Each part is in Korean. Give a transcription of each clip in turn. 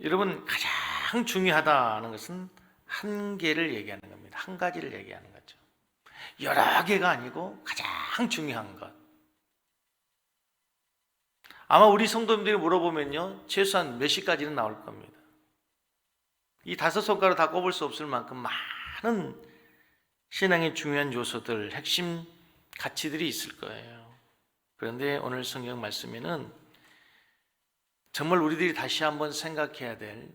여러분, 가장 중요하다는 것은 한 개를 얘기하는 겁니다. 한 가지를 얘기하는 거죠. 여러 개가 아니고 가장 중요한 것. 아마 우리 성도님들이 물어보면요, 최소한 몇 시까지는 나올 겁니다. 이 5손가락 다 꼽을 수 없을 만큼 많은 신앙의 중요한 요소들, 핵심 가치들이 있을 거예요. 그런데 오늘 성경 말씀에는 정말 우리들이 다시 한번 생각해야 될,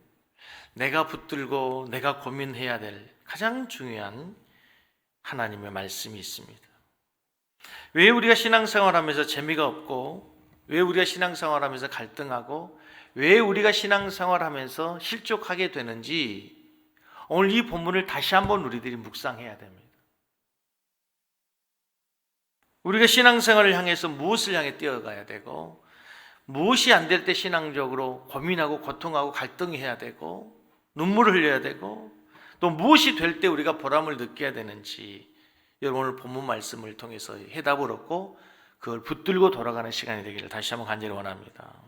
내가 붙들고 내가 고민해야 될 가장 중요한 하나님의 말씀이 있습니다. 왜 우리가 신앙생활하면서 재미가 없고, 왜 우리가 신앙생활하면서 갈등하고, 왜 우리가 신앙생활하면서 실족하게 되는지 오늘 이 본문을 다시 한번 우리들이 묵상해야 됩니다. 우리가 신앙생활을 향해서 무엇을 향해 뛰어가야 되고, 무엇이 안 될 때 신앙적으로 고민하고 고통하고 갈등해야 되고, 눈물을 흘려야 되고, 또 무엇이 될 때 우리가 보람을 느껴야 되는지, 여러분 오늘 본문 말씀을 통해서 해답을 얻고 그걸 붙들고 돌아가는 시간이 되기를 다시 한번 간절히 원합니다.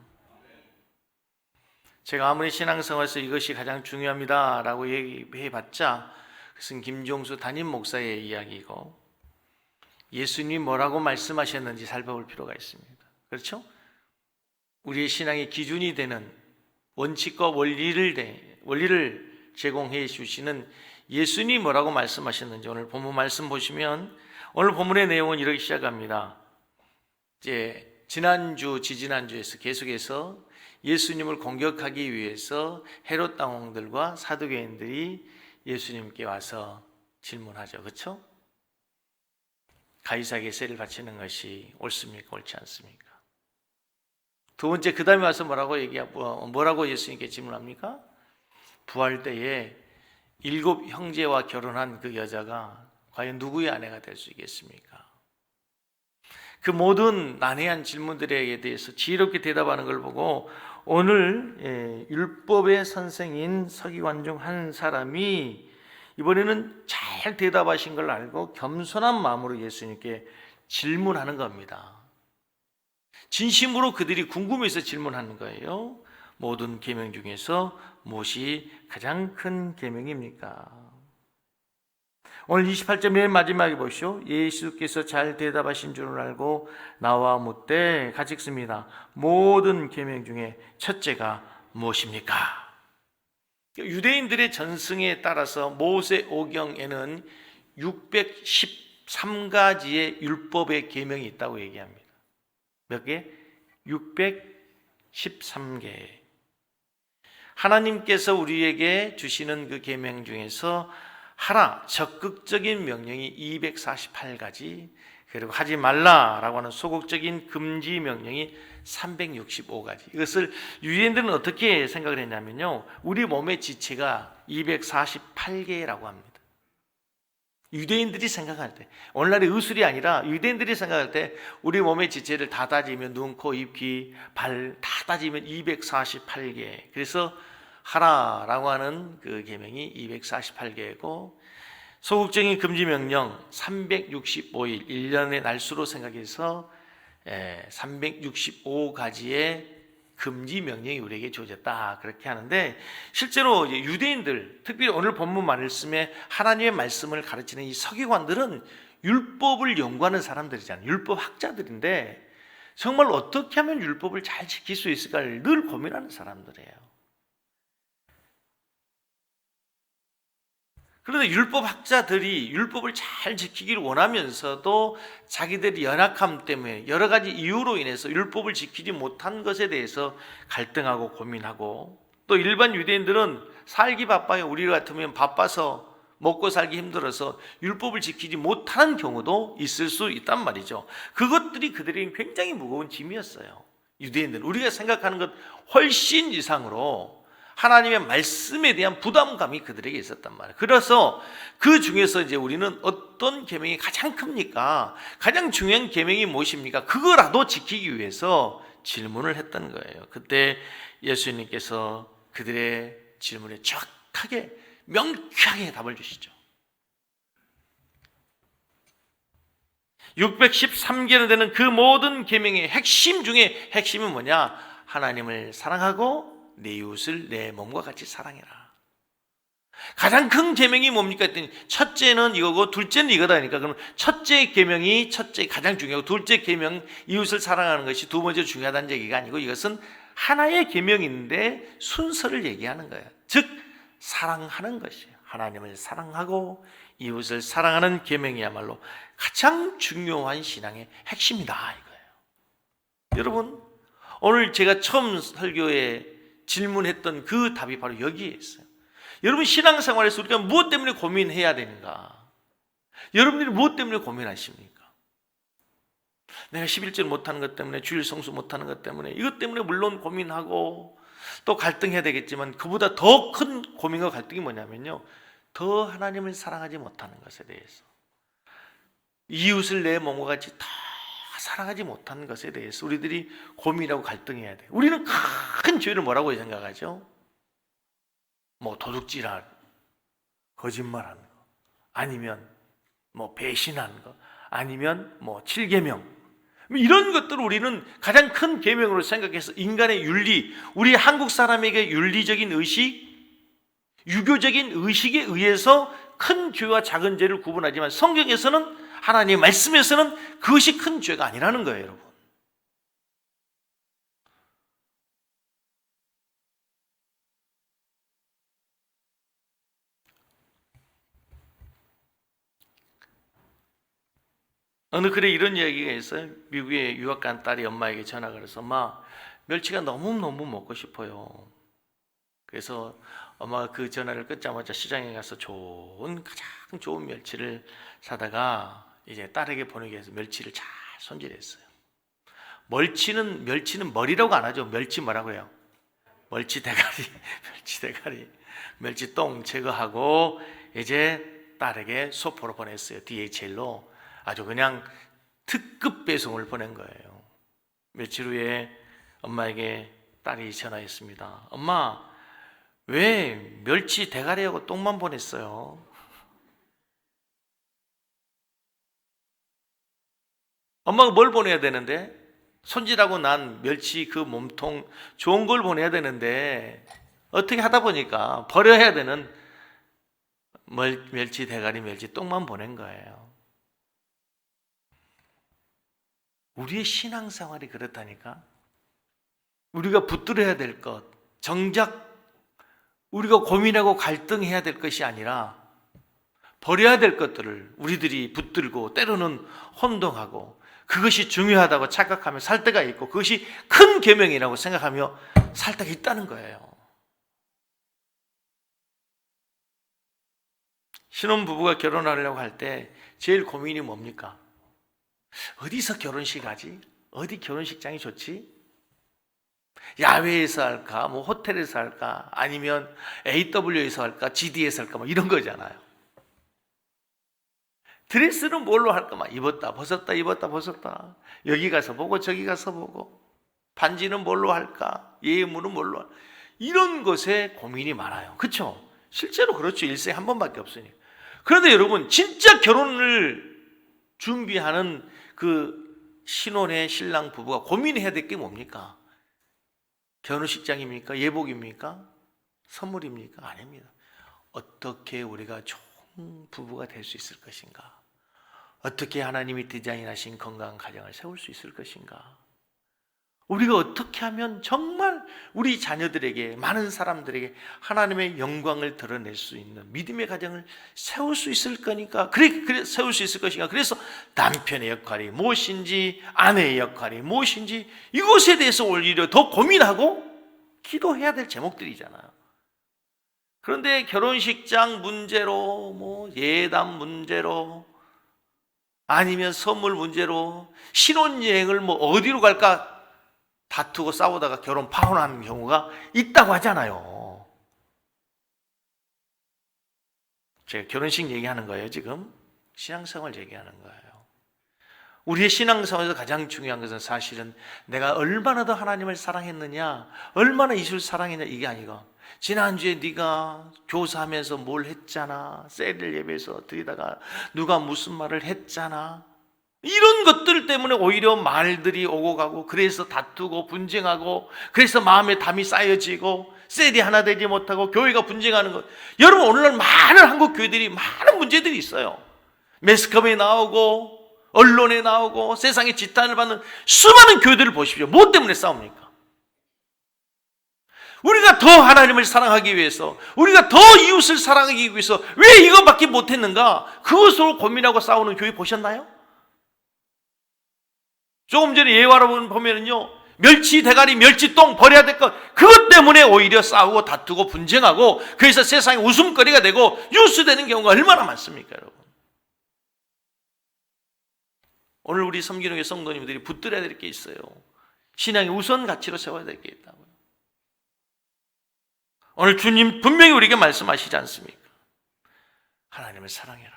제가 아무리 신앙생활에서 이것이 가장 중요합니다 라고 얘기해봤자 그것은 김종수 담임 목사의 이야기이고, 예수님이 뭐라고 말씀하셨는지 살펴볼 필요가 있습니다. 그렇죠? 우리의 신앙의 기준이 되는 원칙과 원리를 제공해 주시는 예수님이 뭐라고 말씀하셨는지 오늘 본문 말씀 보시면, 오늘 본문의 내용은 이렇게 시작합니다. 이제 지지난주에서 계속해서 예수님을 공격하기 위해서 헤롯 당왕들과 사두개인들이 예수님께 와서 질문하죠. 그렇죠? 가이사에게 세를 바치는 것이 옳습니까? 옳지 않습니까? 두 번째, 그 다음에 와서 뭐라고 예수님께 질문합니까? 부활 때에 7 형제와 결혼한 그 여자가 과연 누구의 아내가 될 수 있겠습니까? 그 모든 난해한 질문들에 대해서 지혜롭게 대답하는 걸 보고, 오늘 율법의 선생인 서기관 중 한 사람이 이번에는 잘 대답하신 걸 알고 겸손한 마음으로 예수님께 질문하는 겁니다. 진심으로 그들이 궁금해서 질문하는 거예요. 모든 계명 중에서 무엇이 가장 큰 계명입니까? 오늘 28절 맨 마지막에 보시오. 예수께서 잘 대답하신 줄을 알고 나와 묻되, 같이 읽습니다. 모든 계명 중에 첫째가 무엇입니까? 유대인들의 전승에 따라서 모세오경에는 613가지의 율법의 계명이 있다고 얘기합니다. 몇 개? 613개. 하나님께서 우리에게 주시는 그 계명 중에서 하라, 적극적인 명령이 248가지, 그리고 하지 말라라고 하는 소극적인 금지 명령이 365가지. 이것을 유대인들은 어떻게 생각을 했냐면요, 우리 몸의 지체가 248개라고 합니다. 유대인들이 생각할 때, 오늘날의 의술이 아니라 유대인들이 생각할 때 우리 몸의 지체를 다 따지면 눈, 코, 입, 귀, 발 다 따지면 248개. 그래서 하라라고 하는 그 계명이 248개고, 소극적인 금지 명령 365일, 1년의 날수로 생각해서 365가지의 금지 명령이 우리에게 주어졌다, 그렇게 하는데, 실제로 유대인들, 특별히 오늘 본문 말씀에 하나님의 말씀을 가르치는 이 서기관들은 율법을 연구하는 사람들이잖아요. 율법 학자들인데 정말 어떻게 하면 율법을 잘 지킬 수 있을까를 늘 고민하는 사람들이에요. 그런데 율법 학자들이 율법을 잘 지키기를 원하면서도 자기들의 연약함 때문에 여러 가지 이유로 인해서 율법을 지키지 못한 것에 대해서 갈등하고 고민하고, 또 일반 유대인들은 살기 바빠요. 우리 같으면 바빠서 먹고 살기 힘들어서 율법을 지키지 못하는 경우도 있을 수 있단 말이죠. 그것들이 그들에게 굉장히 무거운 짐이었어요. 유대인들, 우리가 생각하는 것 훨씬 이상으로 하나님의 말씀에 대한 부담감이 그들에게 있었단 말이에요. 그래서 그 중에서 이제 우리는 어떤 계명이 가장 큽니까? 가장 중요한 계명이 무엇입니까? 그거라도 지키기 위해서 질문을 했던 거예요. 그때 예수님께서 그들의 질문에 정확하게 명쾌하게 답을 주시죠. 613개나 되는 그 모든 계명의 핵심 중에 핵심은 뭐냐? 하나님을 사랑하고 내 이웃을 내 몸과 같이 사랑해라. 가장 큰 계명이 뭡니까 했더니 첫째는 이거고 둘째는 이거다 하니까, 그럼 첫째 계명이 가장 중요하고 둘째 계명 이웃을 사랑하는 것이 두 번째 중요하다는 얘기가 아니고, 이것은 하나의 계명인데 순서를 얘기하는 거예요. 즉 사랑하는 것이에요. 하나님을 사랑하고 이웃을 사랑하는 계명이야말로 가장 중요한 신앙의 핵심이다 이거예요. 여러분, 오늘 제가 처음 설교에 질문했던 그 답이 바로 여기에 있어요. 여러분, 신앙생활에서 우리가 무엇 때문에 고민해야 되는가? 여러분들이 무엇 때문에 고민하십니까? 내가 11절 못하는 것 때문에, 주일 성수 못하는 것 때문에, 이것 때문에 물론 고민하고 또 갈등해야 되겠지만, 그보다 더 큰 고민과 갈등이 뭐냐면요, 더 하나님을 사랑하지 못하는 것에 대해서, 이웃을 내 몸과 같이 다 사랑하지 못하는 것에 대해서 우리들이 고민하고 갈등해야 돼요. 우리는 큰 죄를 뭐라고 생각하죠? 뭐 도둑질한, 거짓말하는 거, 아니면 뭐 배신하는 거, 아니면 뭐 7계명, 이런 것들을 우리는 가장 큰 계명으로 생각해서 인간의 윤리, 우리 한국 사람에게 윤리적인 의식, 유교적인 의식에 의해서 큰 죄와 작은 죄를 구분하지만, 성경에서는, 하나님의 말씀에서는 그것이 큰 죄가 아니라는 거예요, 여러분. 어느 글에 이런 이야기가 있어요. 미국에 유학 간 딸이 엄마에게 전화가 해서, 엄마, 멸치가 너무너무 먹고 싶어요. 그래서 엄마가 그 전화를 끊자마자 시장에 가서 가장 좋은 멸치를 사다가 이제 딸에게 보내기 위해서 멸치를 잘 손질했어요. 멸치는 머리라고 안 하죠. 멸치 뭐라고 해요? 멸치 대가리, 멸치 대가리, 멸치 똥 제거하고 이제 딸에게 소포로 보냈어요. DHL로. 아주 그냥 특급 배송을 보낸 거예요. 며칠 후에 엄마에게 딸이 전화했습니다. 엄마, 왜 멸치 대가리하고 똥만 보냈어요? 엄마가 뭘 보내야 되는데? 손질하고 난 멸치 그 몸통 좋은 걸 보내야 되는데, 어떻게 하다 보니까 버려야 되는 멸치 대가리, 멸치 똥만 보낸 거예요. 우리의 신앙생활이 그렇다니까. 우리가 붙들어야 될 것, 정작 우리가 고민하고 갈등해야 될 것이 아니라 버려야 될 것들을 우리들이 붙들고 때로는 혼동하고 그것이 중요하다고 착각하며 살 때가 있고, 그것이 큰 계명이라고 생각하며 살 때가 있다는 거예요. 신혼부부가 결혼하려고 할 때 제일 고민이 뭡니까? 어디서 결혼식 하지? 어디 결혼식장이 좋지? 야외에서 할까? 뭐 호텔에서 할까? 아니면 AW에서 할까? GD에서 할까? 뭐 이런 거잖아요. 드레스는 뭘로 할까? 막 입었다 벗었다 입었다 벗었다, 여기 가서 보고 저기 가서 보고, 반지는 뭘로 할까? 예물은 뭘로 할까? 이런 것에 고민이 많아요. 그렇죠? 실제로 그렇죠. 일생에 한 번밖에 없으니까. 그런데 여러분, 진짜 결혼을 준비하는 그 신혼의 신랑 부부가 고민해야 될 게 뭡니까? 결혼식장입니까? 예복입니까? 선물입니까? 아닙니다. 어떻게 우리가 좋은 부부가 될 수 있을 것인가? 어떻게 하나님이 디자인하신 건강한 가정을 세울 수 있을 것인가? 우리가 어떻게 하면 정말 우리 자녀들에게, 많은 사람들에게 하나님의 영광을 드러낼 수 있는 믿음의 가정을 세울 수 있을 거니까, 그래 세울 수 있을 것인가? 그래서 남편의 역할이 무엇인지, 아내의 역할이 무엇인지, 이것에 대해서 오히려 더 고민하고 기도해야 될 제목들이잖아요. 그런데 결혼식장 문제로, 뭐 예담 문제로, 아니면 선물 문제로, 신혼여행을 뭐 어디로 갈까 다투고 싸우다가 결혼 파혼하는 경우가 있다고 하잖아요. 제가 결혼식 얘기하는 거예요, 지금. 신앙생활 얘기하는 거예요. 우리의 신앙생활에서 가장 중요한 것은 사실은 내가 얼마나 더 하나님을 사랑했느냐, 얼마나 이웃을 사랑했냐, 이게 아니고, 지난주에 네가 교사하면서 뭘 했잖아, 셀을 예배에서 드리다가 누가 무슨 말을 했잖아, 이런 것들 때문에 오히려 말들이 오고 가고, 그래서 다투고 분쟁하고, 그래서 마음에 담이 쌓여지고, 셀이 하나 되지 못하고 교회가 분쟁하는 것. 여러분, 오늘날 많은 한국 교회들이 많은 문제들이 있어요. 매스컴에 나오고 언론에 나오고 세상의 지탄을 받는 수많은 교회들을 보십시오. 무엇 때문에 싸웁니까? 우리가 더 하나님을 사랑하기 위해서, 우리가 더 이웃을 사랑하기 위해서 왜 이것밖에 못했는가? 그것으로 고민하고 싸우는 교회 보셨나요? 조금 전에 예화로 보면은요, 멸치 대가리, 멸치똥 버려야 될 것, 그것 때문에 오히려 싸우고 다투고 분쟁하고, 그래서 세상에 웃음거리가 되고 뉴스되는 경우가 얼마나 많습니까, 여러분? 오늘 우리 섬기는 교회 성도님들이 붙들어야 될 게 있어요. 신앙의 우선 가치로 세워야 될 게 있다고요. 오늘 주님 분명히 우리에게 말씀하시지 않습니까? 하나님을 사랑해라.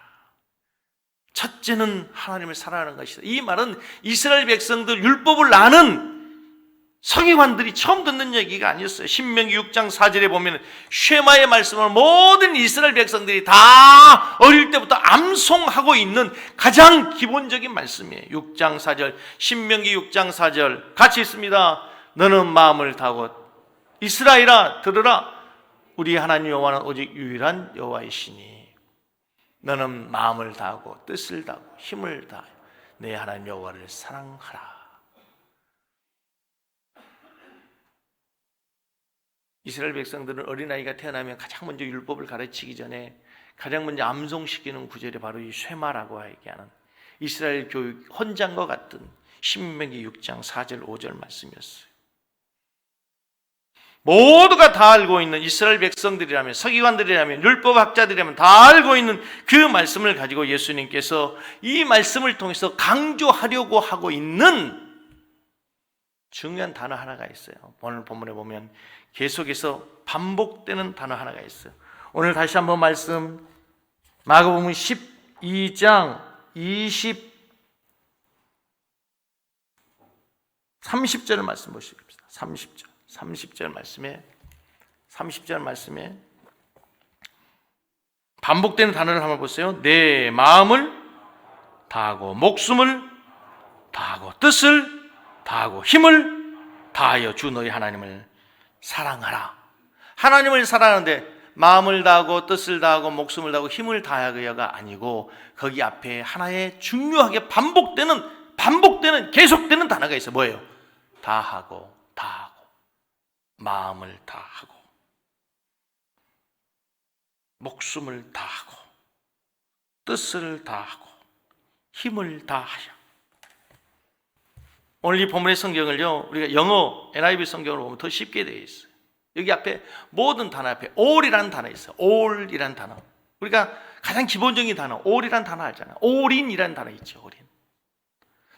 첫째는 하나님을 사랑하는 것이다. 이 말은 이스라엘 백성들 율법을 아는 서기관들이 처음 듣는 얘기가 아니었어요. 신명기 6장 4절에 보면 쉐마의 말씀을 모든 이스라엘 백성들이 다 어릴 때부터 암송하고 있는 가장 기본적인 말씀이에요. 6장 4절, 신명기 6장 4절 같이 있습니다. 너는 마음을 다하고 이스라엘아 들으라. 우리 하나님 여호와는 오직 유일한 여호와이시니 너는 마음을 다하고 뜻을 다하고 힘을 다하여 내 하나님 여호와를 사랑하라. 이스라엘 백성들은 어린아이가 태어나면 가장 먼저 율법을 가르치기 전에 가장 먼저 암송시키는 구절이 바로 이 쉐마라고 얘기하는 이스라엘 교육 헌장과 같은 신명기 6장 4절 5절 말씀이었어요. 모두가 다 알고 있는 이스라엘 백성들이라면, 서기관들이라면, 율법학자들이라면 다 알고 있는 그 말씀을 가지고 예수님께서 이 말씀을 통해서 강조하려고 하고 있는 중요한 단어 하나가 있어요. 오늘 본문에 보면 계속해서 반복되는 단어 하나가 있어요. 오늘 다시 한번 말씀, 마가복음 12장 30절 말씀 보시겠습니다. 30절 말씀에 반복되는 단어를 한번 보세요. 내 마음을 다하고 목숨을 다하고 뜻을 다하고 힘을 다하여 주 너희 하나님을 사랑하라. 하나님을 사랑하는데 마음을 다하고 뜻을 다하고 목숨을 다하고 힘을 다하여가 아니고 거기 앞에 하나의 중요하게 반복되는 계속되는 단어가 있어요. 뭐예요? 다하고 마음을 다하고 목숨을 다하고 뜻을 다하고 힘을 다하여. 오늘 이 본문의 성경을요, 우리가 영어 NIV 성경으로 보면 더 쉽게 되어 있어요. 여기 앞에 모든 단어 앞에 all이라는 단어 있어요. all이라는 단어. 우리가 가장 기본적인 단어 all이라는 단어 알잖아요. all인이라는 단어 있죠. all인.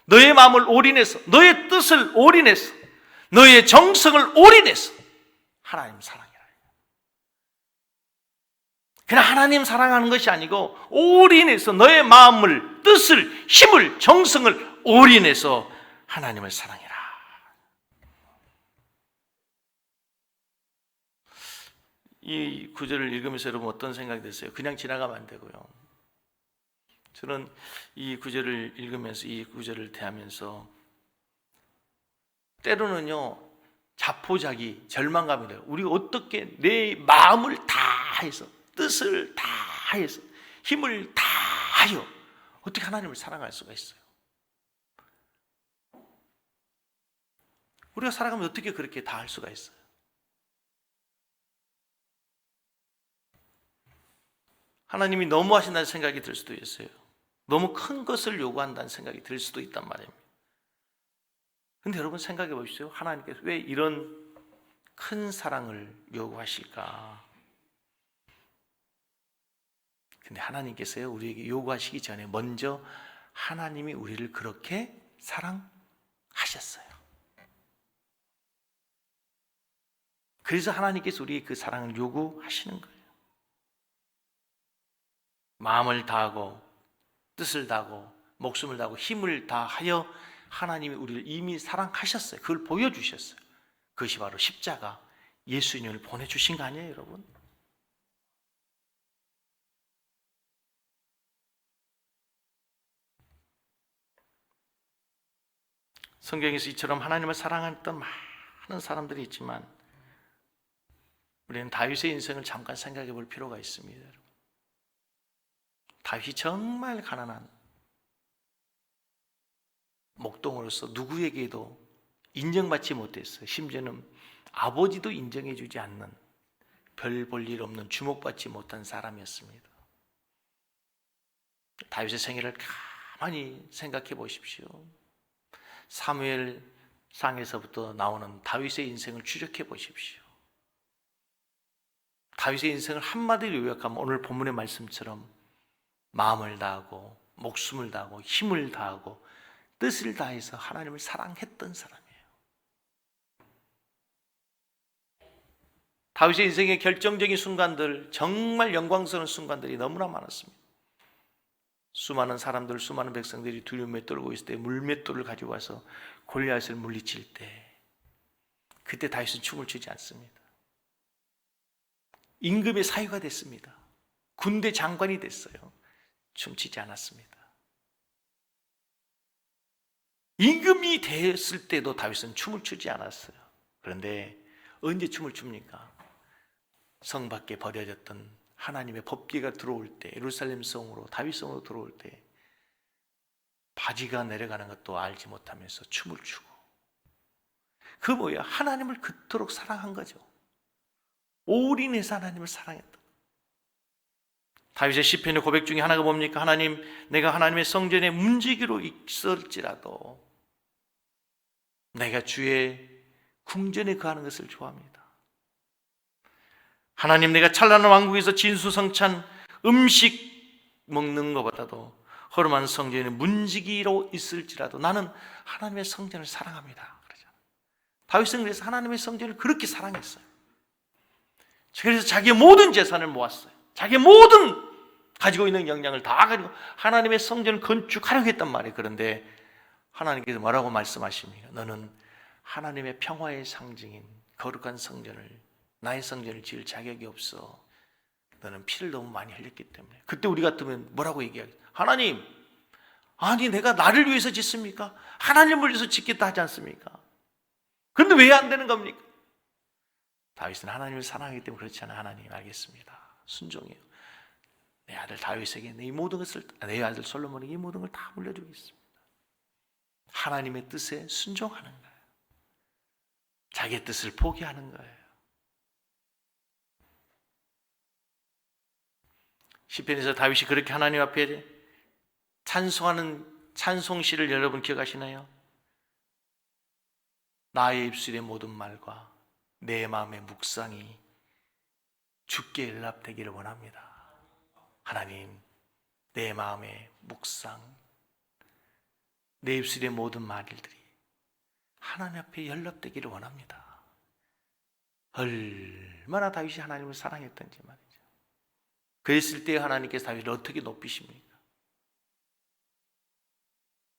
너의 마음을 올인해서, 너의 뜻을 올인해서, 너의 정성을 올인해서 하나님 사랑해라. 그냥 하나님 사랑하는 것이 아니고 올인해서 너의 마음을, 뜻을, 힘을, 정성을 올인해서 하나님을 사랑해라. 이 구절을 읽으면서 여러분 어떤 생각이 드세요? 그냥 지나가면 안 되고요. 저는 이 구절을 읽으면서, 이 구절을 대하면서 때로는요, 자포자기, 절망감이 돼요. 우리가 어떻게 내 마음을 다해서, 뜻을 다해서, 힘을 다하여 어떻게 하나님을 사랑할 수가 있어요? 우리가 살아가면 어떻게 그렇게 다 할 수가 있어요? 하나님이 너무 하신다는 생각이 들 수도 있어요. 너무 큰 것을 요구한다는 생각이 들 수도 있단 말입니다. 근데 여러분 생각해 보십시오. 하나님께서 왜 이런 큰 사랑을 요구하실까? 근데 하나님께서요, 우리에게 요구하시기 전에 먼저 하나님이 우리를 그렇게 사랑하셨어요. 그래서 하나님께서 우리에게 그 사랑을 요구하시는 거예요. 마음을 다하고 뜻을 다하고 목숨을 다하고 힘을 다하여 하나님이 우리를 이미 사랑하셨어요. 그걸 보여주셨어요. 그것이 바로 십자가, 예수님을 보내주신 거 아니에요, 여러분? 성경에서 이처럼 하나님을 사랑했던 많은 사람들이 있지만 우리는 다윗의 인생을 잠깐 생각해 볼 필요가 있습니다. 여러분. 다윗이 정말 가난한 목동으로서 누구에게도 인정받지 못했어요. 심지어는 아버지도 인정해 주지 않는, 별 볼 일 없는, 주목받지 못한 사람이었습니다. 다윗의 생애를 가만히 생각해 보십시오. 사무엘상에서부터 나오는 다윗의 인생을 추적해 보십시오. 다윗의 인생을 한마디로 요약하면 오늘 본문의 말씀처럼 마음을 다하고 목숨을 다하고 힘을 다하고 뜻을 다해서 하나님을 사랑했던 사람이에요. 다윗의 인생의 결정적인 순간들, 정말 영광스러운 순간들이 너무나 많았습니다. 수많은 사람들, 수많은 백성들이 두려움에 떨고 있을 때 물맷돌을 가지고 와서 골리앗을 물리칠 때, 그때 다윗은 춤을 추지 않습니다. 임금의 사유가 됐습니다. 군대 장관이 됐어요. 춤추지 않았습니다. 임금이 됐을 때도 다윗은 춤을 추지 않았어요. 그런데 언제 춤을 춥니까? 성 밖에 버려졌던 하나님의 법궤가 들어올 때, 예루살렘 성으로, 다윗 성으로 들어올 때 바지가 내려가는 것도 알지 못하면서 춤을 추고, 그 뭐야? 하나님을 그토록 사랑한 거죠. 올인해서 하나님을 사랑했다. 다윗의 시편의 고백 중에 하나가 뭡니까? 하나님, 내가 하나님의 성전에 문지기로 있을지라도 내가 주의 궁전에 거하는 것을 좋아합니다. 하나님, 내가 찬란한 왕국에서 진수성찬 음식 먹는 것보다도 허름한 성전에 문지기로 있을지라도 나는 하나님의 성전을 사랑합니다. 그러잖아요. 다윗은 그래서 하나님의 성전을 그렇게 사랑했어요. 그래서 자기의 모든 재산을 모았어요. 자기의 모든 가지고 있는 역량을 다 가지고 하나님의 성전을 건축하려고 했단 말이에요. 그런데 하나님께서 뭐라고 말씀하십니까? 너는 하나님의 평화의 상징인 거룩한 성전을, 나의 성전을 지을 자격이 없어. 너는 피를 너무 많이 흘렸기 때문에. 그때 우리 같으면 뭐라고 얘기하겠어요? 하나님, 아니 내가 나를 위해서 짓습니까? 하나님을 위해서 짓겠다 하지 않습니까? 그런데 왜 안 되는 겁니까? 다윗은 하나님을 사랑하기 때문에 그렇지 않아요. 하나님, 알겠습니다. 순종해요. 내 아들 다윗에게 내 모든 것을, 내 아들 솔로몬에게 이 모든 걸 다 물려주겠습니다. 하나님의 뜻에 순종하는 거예요. 자기의 뜻을 포기하는 거예요. 시편에서 다윗이 그렇게 하나님 앞에 찬송하는 찬송시를 여러분 기억하시나요? 나의 입술의 모든 말과 내 마음의 묵상이 주께 연락되기를 원합니다. 하나님, 내 마음의 묵상, 내 입술의 모든 말들이 하나님 앞에 연락되기를 원합니다. 얼마나 다윗이 하나님을 사랑했던지 말이죠. 그랬을 때 하나님께서 다윗을 어떻게 높이십니까?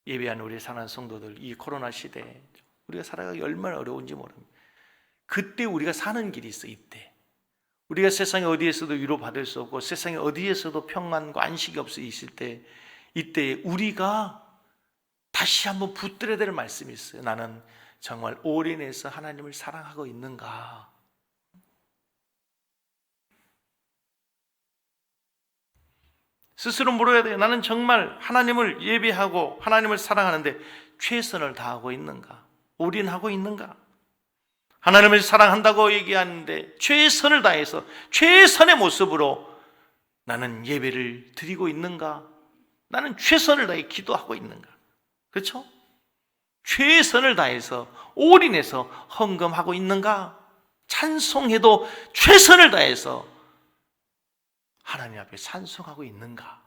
예배하는 우리 사랑하는 성도들, 이 코로나 시대에 우리가 살아가기 얼마나 어려운지 모릅니다. 그때 우리가 사는 길이 있어. 이때 우리가 세상에 어디에서도 위로받을 수 없고 세상에 어디에서도 평안과 안식이 없어 있을 때, 이때 우리가 다시 한번 붙들어야 될 말씀이 있어요. 나는 정말 올인해서 하나님을 사랑하고 있는가? 스스로 물어야 돼요. 나는 정말 하나님을 예배하고 하나님을 사랑하는데 최선을 다하고 있는가? 올인하고 있는가? 하나님을 사랑한다고 얘기하는데 최선을 다해서 최선의 모습으로 나는 예배를 드리고 있는가? 나는 최선을 다해 기도하고 있는가? 그렇죠? 최선을 다해서 올인해서 헌금하고 있는가? 찬송해도 최선을 다해서 하나님 앞에 찬송하고 있는가?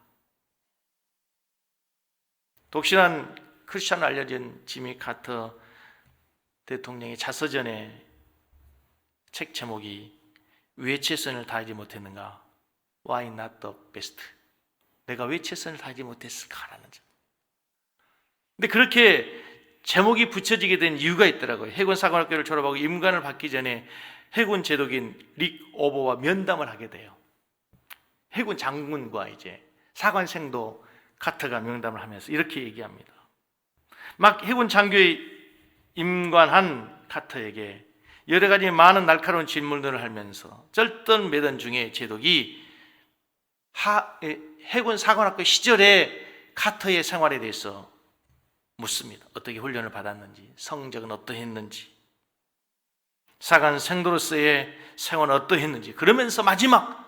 독실한 크리스찬으로 알려진 지미 카터 대통령의 자서전에 책 제목이 왜 최선을 다하지 못했는가? Why not the best? 내가 왜 최선을 다하지 못했을까라는 점. 근데 그렇게 제목이 붙여지게 된 이유가 있더라고요. 해군 사관학교를 졸업하고 임관을 받기 전에 해군 제독인 릭 오버와 면담을 하게 돼요. 해군 장군과 이제 사관생도 카터가 면담을 하면서 이렇게 얘기합니다. 막 해군 장교에 임관한 카터에게 여러 가지 많은 날카로운 질문들을 하면서 쩔던 매던 중에 제독이 해군 사관학교 시절에 카터의 생활에 대해서 묻습니다. 어떻게 훈련을 받았는지, 성적은 어떠했는지, 사관 생도로서의 생활은 어떠했는지, 그러면서 마지막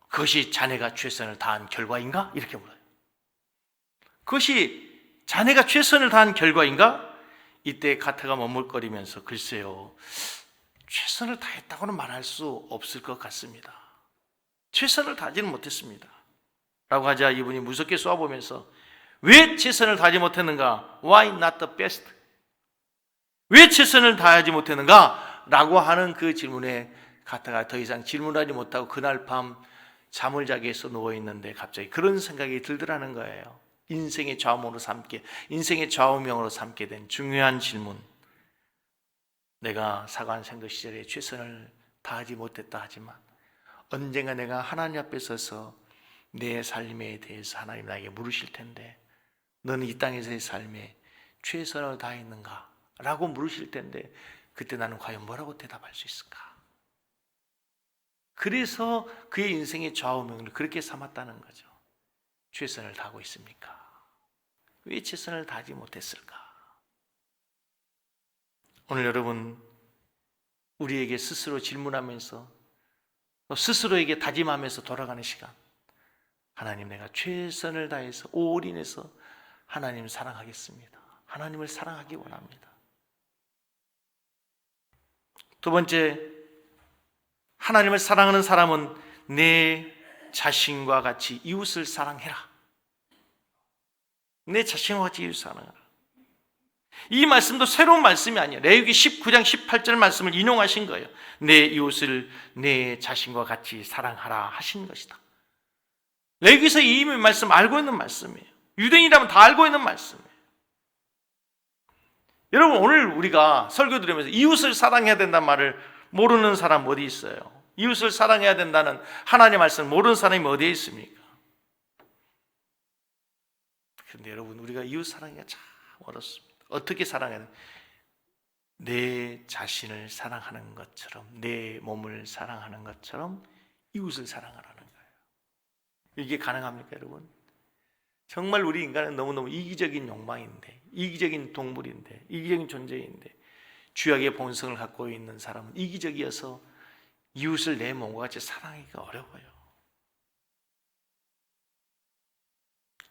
그것이 자네가 최선을 다한 결과인가? 이렇게 물어요. 그것이 자네가 최선을 다한 결과인가? 이때 카터가 머물거리면서 글쎄요, 최선을 다했다고는 말할 수 없을 것 같습니다. 최선을 다하지는 못했습니다 라고 하자 이분이 무섭게 쏘아보면서 왜 최선을 다하지 못했는가? Why not the best? 왜 최선을 다하지 못했는가? 라고 하는 그 질문에 카터가 더 이상 질문하지 못하고 그날 밤 잠을 자기 위해서 누워있는데 갑자기 그런 생각이 들더라는 거예요. 인생의 인생의 좌우명으로 삼게 된 중요한 질문. 내가 사관 생도 시절에 최선을 다하지 못했다 하지만 언젠가 내가 하나님 앞에 서서 내 삶에 대해서 하나님 나에게 물으실 텐데 너는 이 땅에서의 삶에 최선을 다했는가? 라고 물으실 텐데 그때 나는 과연 뭐라고 대답할 수 있을까? 그래서 그의 인생의 좌우명을 그렇게 삼았다는 거죠. 최선을 다하고 있습니까? 왜 최선을 다하지 못했을까? 오늘 여러분 우리에게 스스로 질문하면서 또 스스로에게 다짐하면서 돌아가는 시간, 하나님 내가 최선을 다해서 올인해서 하나님을 사랑하겠습니다. 하나님을 사랑하기 원합니다. 두 번째, 하나님을 사랑하는 사람은 내 자신과 같이 이웃을 사랑해라. 내 자신과 같이 이웃을 사랑해라. 이 말씀도 새로운 말씀이 아니에요. 레위기 19장 18절 말씀을 인용하신 거예요. 내 이웃을 내 자신과 같이 사랑하라 하신 것이다. 레위기서 이 말씀 알고 있는 말씀이에요. 유대인이라면 다 알고 있는 말씀이에요. 여러분 오늘 우리가 설교 들으면서 이웃을 사랑해야 된다는 말을 모르는 사람 어디 있어요? 이웃을 사랑해야 된다는 하나님의 말씀을 모르는 사람이 어디에 있습니까? 그런데 여러분 우리가 이웃 사랑하기가 참 어렵습니다. 어떻게 사랑해야 되나? 내 자신을 사랑하는 것처럼, 내 몸을 사랑하는 것처럼 이웃을 사랑하라는 거예요. 이게 가능합니까 여러분? 정말 우리 인간은 너무너무 이기적인 욕망인데, 이기적인 동물인데, 이기적인 존재인데 죄악의 본성을 갖고 있는 사람은 이기적이어서 이웃을 내 몸과 같이 사랑하기가 어려워요.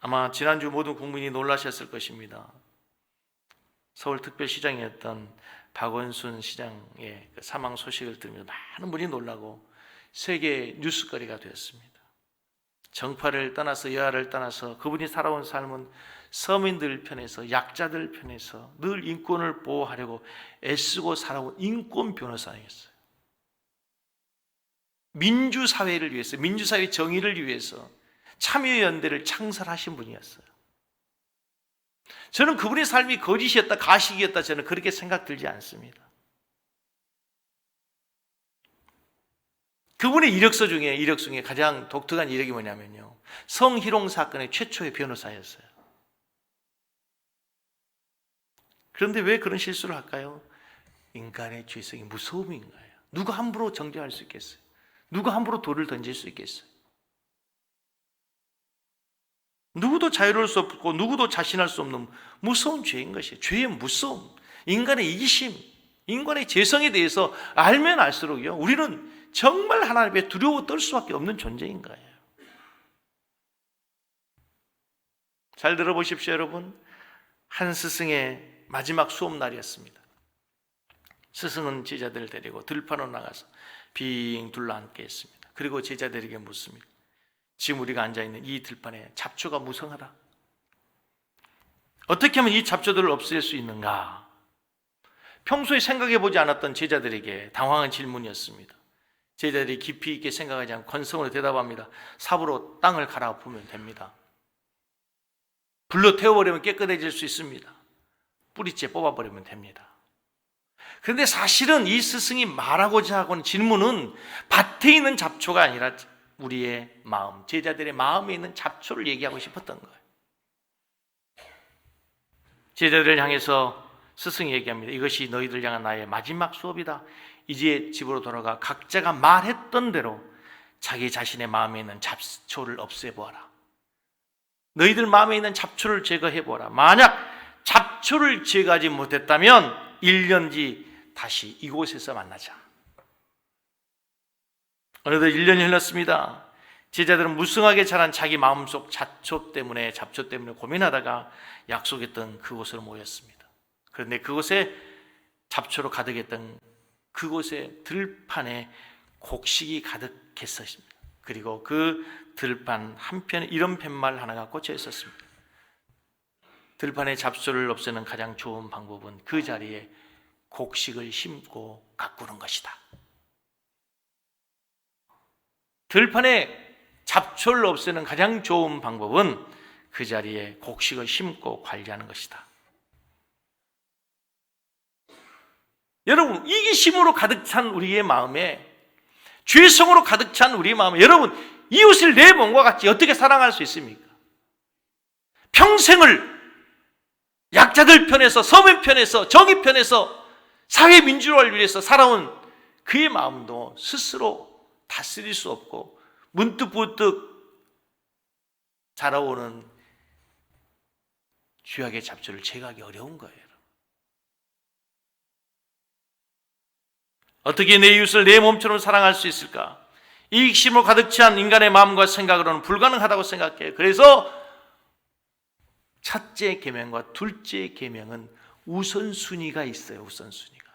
아마 지난주 모든 국민이 놀라셨을 것입니다. 서울특별시장이었던 박원순 시장의 사망 소식을 들으면서 많은 분이 놀라고 세계 뉴스거리가 되었습니다. 정파를 떠나서 여야를 떠나서 그분이 살아온 삶은 서민들 편에서 약자들 편에서 늘 인권을 보호하려고 애쓰고 살아온 인권 변호사였어요. 민주사회를 위해서, 민주사회 정의를 위해서 참여연대를 창설하신 분이었어요. 저는 그분의 삶이 거짓이었다, 가식이었다 저는 그렇게 생각 들지 않습니다. 그분의 이력서 중에 가장 독특한 이력이 뭐냐면요, 성희롱 사건의 최초의 변호사였어요. 그런데 왜 그런 실수를 할까요? 인간의 죄성이 무서움인 거예요. 누가 함부로 정죄할 수 있겠어요? 누가 함부로 돌을 던질 수 있겠어요? 누구도 자유로울 수 없고 누구도 자신할 수 없는 무서운 죄인 것이에요. 죄의 무서움, 인간의 이기심, 인간의 죄성에 대해서 알면 알수록요, 우리는 정말 하나님께 두려워 떨 수밖에 없는 존재인 거예요. 잘 들어보십시오 여러분. 한 스승의 마지막 수업날이었습니다. 스승은 제자들을 데리고 들판으로 나가서 빙 둘러앉게 했습니다. 그리고 제자들에게 묻습니다. 지금 우리가 앉아있는 이 들판에 잡초가 무성하다. 어떻게 하면 이 잡초들을 없앨 수 있는가? 평소에 생각해보지 않았던 제자들에게 당황한 질문이었습니다. 제자들이 깊이 있게 생각하지 않고 건성으로 대답합니다. 삽으로 땅을 갈아엎으면 됩니다. 불로 태워버리면 깨끗해질 수 있습니다. 뿌리째 뽑아버리면 됩니다. 그런데 사실은 이 스승이 말하고자 하는 질문은 밭에 있는 잡초가 아니라 우리의 마음, 제자들의 마음에 있는 잡초를 얘기하고 싶었던 거예요. 제자들을 향해서 스승이 얘기합니다. 이것이 너희들 향한 나의 마지막 수업이다. 이제 집으로 돌아가 각자가 말했던 대로 자기 자신의 마음에 있는 잡초를 없애보아라. 너희들 마음에 있는 잡초를 제거해보아라. 만약 잡초를 제거하지 못했다면 1년 뒤 다시 이곳에서 만나자. 어느덧 1년이 흘렀습니다. 제자들은 무성하게 자란 자기 마음속 잡초 때문에 고민하다가 약속했던 그곳으로 모였습니다. 그런데 그곳에 잡초로 가득했던 그곳에 들판에 곡식이 가득했었습니다. 그리고 그 들판 한편에 이런 팻말 하나가 꽂혀 있었습니다. 들판에 잡초를 없애는 가장 좋은 방법은 그 자리에 곡식을 심고 가꾸는 것이다. 들판에 잡초를 없애는 가장 좋은 방법은 그 자리에 곡식을 심고 관리하는 것이다. 여러분, 이기심으로 가득 찬 우리의 마음에, 죄성으로 가득 찬 우리의 마음에, 여러분, 이웃을 내 몸과 같이 어떻게 사랑할 수 있습니까? 평생을 약자들 편에서, 서민 편에서, 정의 편에서 사회 민주화를 위해서 살아온 그의 마음도 스스로 다스릴 수 없고 문득문득 자라오는 죄악의 잡초를 제거하기 어려운 거예요. 어떻게 내 이웃을 내 몸처럼 사랑할 수 있을까? 이익심으로 가득 찬 인간의 마음과 생각으로는 불가능하다고 생각해요. 그래서 첫째 계명과 둘째 계명은 우선순위가 있어요. 우선순위가.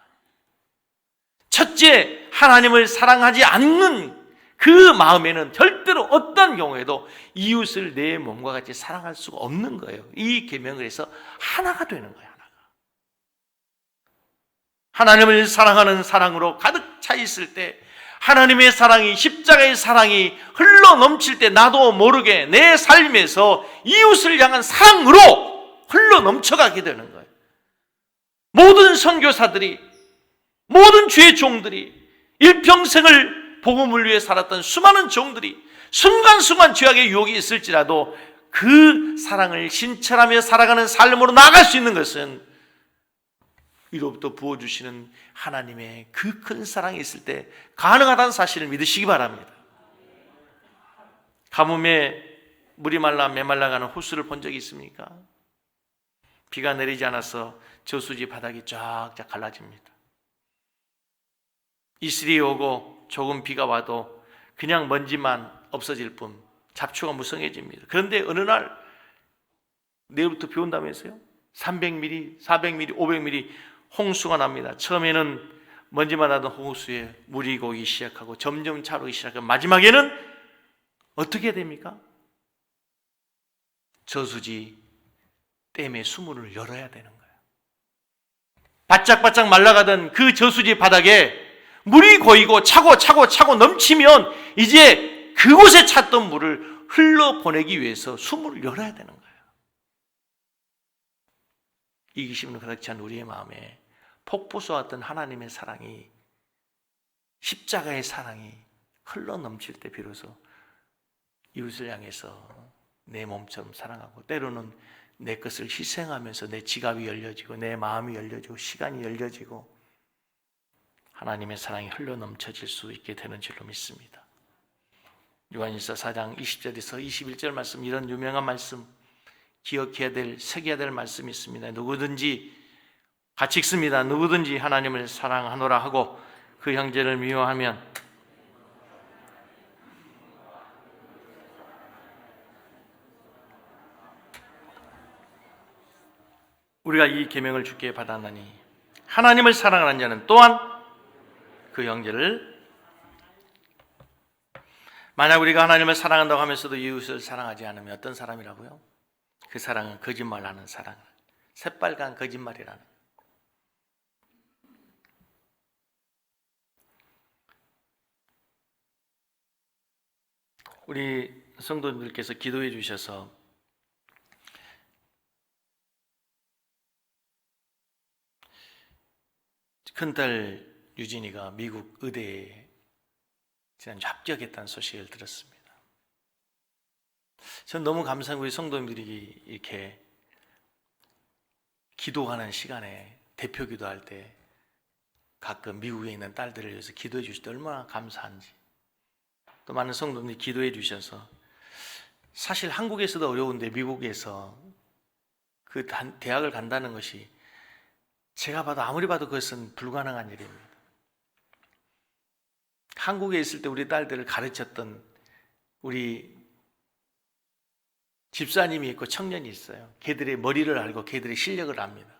첫째, 하나님을 사랑하지 않는 그 마음에는 절대로 어떤 경우에도 이웃을 내 몸과 같이 사랑할 수가 없는 거예요. 이 계명을 해서 하나가 되는 거예요. 하나가. 하나님을 사랑하는 사랑으로 가득 차 있을 때, 하나님의 사랑이, 십자가의 사랑이 흘러 넘칠 때 나도 모르게 내 삶에서 이웃을 향한 사랑으로 흘러 넘쳐가게 되는 거예요. 모든 선교사들이, 모든 주의 종들이, 일평생을 복음을 위해 살았던 수많은 종들이 순간순간 죄악의 유혹이 있을지라도 그 사랑을 신철하며 살아가는 삶으로 나아갈 수 있는 것은 위로부터 부어주시는 하나님의 그 큰 사랑이 있을 때 가능하다는 사실을 믿으시기 바랍니다. 가뭄에 물이 말라 메말라가는 호수를 본 적이 있습니까? 비가 내리지 않아서 저수지 바닥이 쫙쫙 갈라집니다. 이슬이 오고 조금 비가 와도 그냥 먼지만 없어질 뿐 잡초가 무성해집니다. 그런데 어느 날 내일부터 비 온다면서요? 300mm, 400mm, 500mm 홍수가 납니다. 처음에는 먼지만 나던 호수에 물이 고기 시작하고 점점 차오르기 시작하고 마지막에는 어떻게 됩니까? 저수지 댐의 수문을 열어야 되는 거예요. 바짝바짝 말라가던 그 저수지 바닥에 물이 고이고 차고 넘치면 이제 그곳에 찼던 물을 흘러보내기 위해서 수문을 열어야 되는 거예요. 이기심으로 가득 찬 우리의 마음에 폭포수와 같은 하나님의 사랑이, 십자가의 사랑이 흘러 넘칠 때 비로소 이웃을 향해서 내 몸처럼 사랑하고, 때로는 내 것을 희생하면서 내 지갑이 열려지고 내 마음이 열려지고 시간이 열려지고 하나님의 사랑이 흘러 넘쳐질 수 있게 되는 줄로 믿습니다. 요한일서 4장 20절에서 21절 말씀, 이런 유명한 말씀, 기억해야 될, 새겨야 될 말씀이 있습니다. 누구든지, 같이 읽습니다. 누구든지 하나님을 사랑하노라 하고 그 형제를 미워하면 우리가 이 계명을 주께 받았나니 하나님을 사랑하는 자는 또한 그 형제를, 만약 우리가 하나님을 사랑한다고 하면서도 이웃을 사랑하지 않으면 어떤 사람이라고요? 그 사랑은 거짓말하는 사랑, 새빨간 거짓말이라는. 우리 성도님들께서 기도해 주셔서 큰딸 유진이가 미국 의대에 지난주 합격했다는 소식을 들었습니다. 전 너무 감사한 우리 성도님들이 이렇게 기도하는 시간에 대표 기도할 때 가끔 미국에 있는 딸들을 위해서 기도해 주실 때 얼마나 감사한지, 또 많은 성도님들이 기도해 주셔서, 사실 한국에서도 어려운데 미국에서 그 대학을 간다는 것이 제가 봐도 아무리 봐도 그것은 불가능한 일입니다. 한국에 있을 때 우리 딸들을 가르쳤던 우리 집사님이 있고 청년이 있어요. 걔들의 머리를 알고 걔들의 실력을 압니다.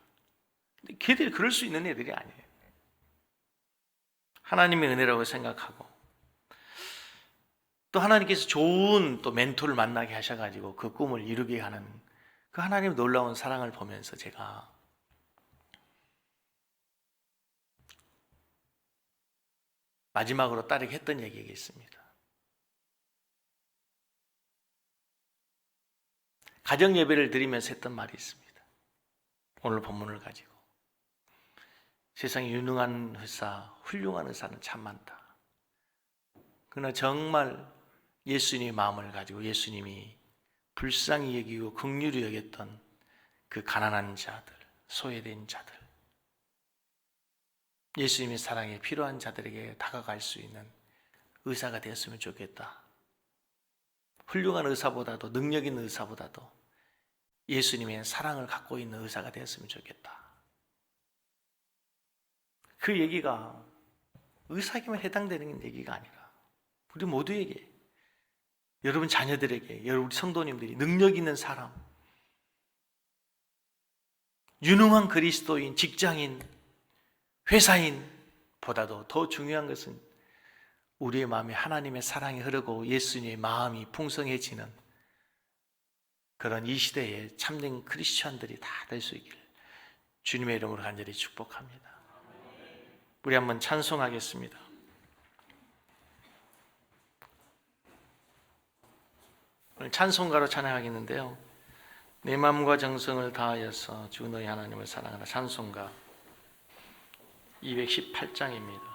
근데 걔들이 그럴 수 있는 애들이 아니에요. 하나님의 은혜라고 생각하고, 또 하나님께서 좋은 또 멘토를 만나게 하셔가지고 그 꿈을 이루게 하는 그 하나님의 놀라운 사랑을 보면서 제가 마지막으로 딸에게 했던 얘기가 있습니다. 가정 예배를 드리면서 했던 말이 있습니다. 오늘 본문을 가지고, 세상에 유능한 의사, 훌륭한 의사는 참 많다. 그러나 정말 예수님의 마음을 가지고 예수님이 불쌍히 여기고 긍휼히 여겼던 그 가난한 자들, 소외된 자들, 예수님의 사랑에 필요한 자들에게 다가갈 수 있는 의사가 되었으면 좋겠다. 훌륭한 의사보다도, 능력 있는 의사보다도 예수님의 사랑을 갖고 있는 의사가 되었으면 좋겠다. 그 얘기가 의사에게만 해당되는 얘기가 아니라 우리 모두에게, 여러분 자녀들에게, 여러분 성도님들이 능력 있는 사람, 유능한 그리스도인, 직장인, 회사인보다도 더 중요한 것은 우리의 마음에 하나님의 사랑이 흐르고 예수님의 마음이 풍성해지는 그런 이 시대에 참된 크리스천들이 다 될 수 있기를 주님의 이름으로 간절히 축복합니다. 우리 한번 찬송하겠습니다. 오늘 찬송가로 찬양하겠는데요, 내 마음과 정성을 다하여서 주 너희 하나님을 사랑하라, 찬송가 218장입니다.